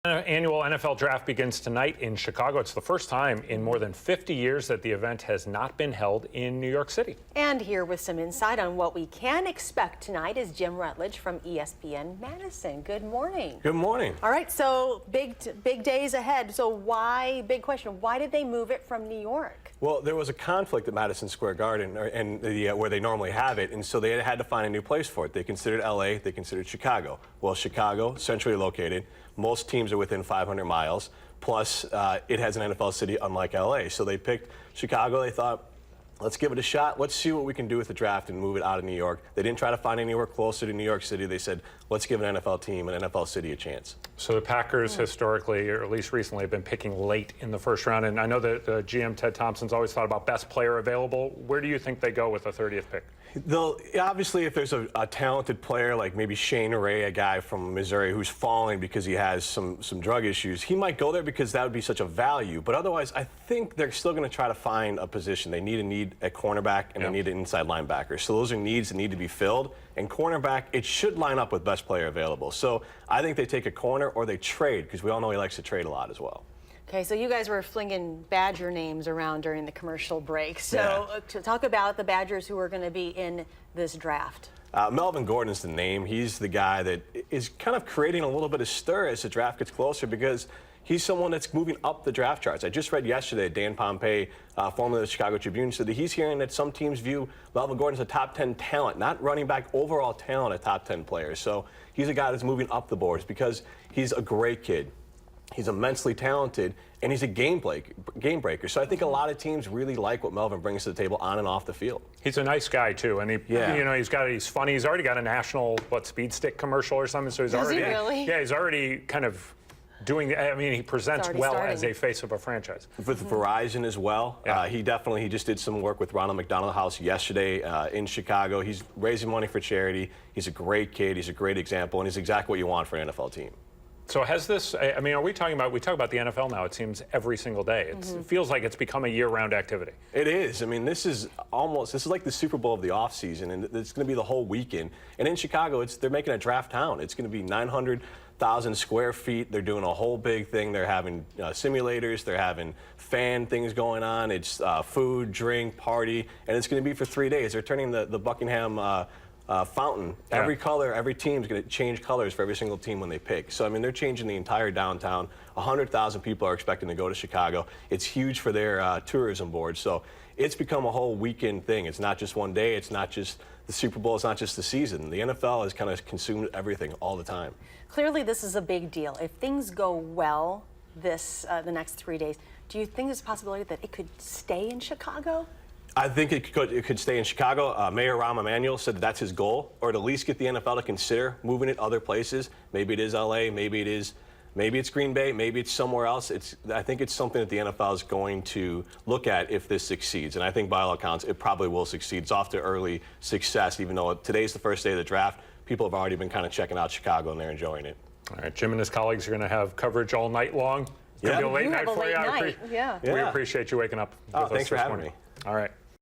Annual NFL draft begins tonight in Chicago. It's the first time in more than 50 years that the event has not been held in New York City. And here with some insight on what we can expect tonight is Jim Rutledge from ESPN Madison. Good morning. Good morning. All right, so big days ahead. So big question, why did they move it from New York? Well, there was a conflict at Madison Square Garden where they normally have it, and so they had to find a new place for it. They considered LA, they considered Chicago. Well, Chicago, centrally located, most teams are within 500 miles, plus it has an NFL city unlike LA. So they picked Chicago. They thought, let's give it a shot. Let's see what we can do with the draft and move it out of New York. They didn't try to find anywhere closer to New York City. They said, let's give an NFL team, an NFL city, a chance. So the Packers historically, or at least recently, have been picking late in the first round. And I know that GM Ted Thompson's always thought about best player available. Where do you think they go with the 30th pick? Obviously, if there's a talented player like maybe Shane Ray, a guy from Missouri who's falling because he has some drug issues, he might go there because that would be such a value. But otherwise, I think they're still going to try to find a position. They need a cornerback and they need an inside linebacker. So those are needs that need to be filled. And cornerback, it should line up with best player available. So I think they take a corner or they trade, because we all know he likes to trade a lot as well. Okay, so you guys were flinging Badger names around during the commercial break. So to talk about the Badgers who are going to be in this draft. Melvin Gordon is the name. He's the guy that is kind of creating a little bit of stir as the draft gets closer, because he's someone that's moving up the draft charts. I just read yesterday, Dan Pompei, formerly of the Chicago Tribune, said that he's hearing that some teams view Melvin Gordon as a top 10 talent, not running back, overall talent, a top 10 player. So he's a guy that's moving up the boards because he's a great kid. He's immensely talented, and he's a game breaker. So I think a lot of teams really like what Melvin brings to the table on and off the field. He's a nice guy too, and he's funny. He's already got a national speed stick commercial or something. So he's he's already kind of doing. I mean, he presents well as a face of a franchise. With Verizon as well. He just did some work with Ronald McDonald House yesterday in Chicago. He's raising money for charity. He's a great kid. He's a great example, and he's exactly what you want for an NFL team. So has this, I mean, we talk about the NFL now, it seems, every single day. It feels like it's become a year-round activity. It is. I mean, this is like the Super Bowl of the offseason, and it's going to be the whole weekend. And in Chicago, they're making a draft town. It's going to be 900,000 square feet. They're doing a whole big thing. They're having simulators. They're having fan things going on. It's food, drink, party, and it's going to be for 3 days. They're turning the Buckingham fountain. Every color, every team's going to change colors for every single team when they pick. So, I mean, they're changing the entire downtown. 100,000 people are expecting to go to Chicago. It's huge for their tourism board. So it's become a whole weekend thing. It's not just one day. It's not just the Super Bowl. It's not just the season. The NFL has kind of consumed everything all the time. Clearly, this is a big deal. If things go well the next 3 days, do you think there's a possibility that it could stay in Chicago? I think it could stay in Chicago. Mayor Rahm Emanuel said that's his goal, or to at least get the NFL to consider moving it other places. Maybe it is LA, maybe it's Green Bay, maybe it's somewhere else. I think it's something that the NFL is going to look at if this succeeds. And I think by all accounts, it probably will succeed. It's off to early success, even though today's the first day of the draft. People have already been kind of checking out Chicago, and they're enjoying it. All right, Jim and his colleagues are going to have coverage all night long. It's going to be a late night for you. Yeah. We appreciate you waking up with us thanks for having me. All right.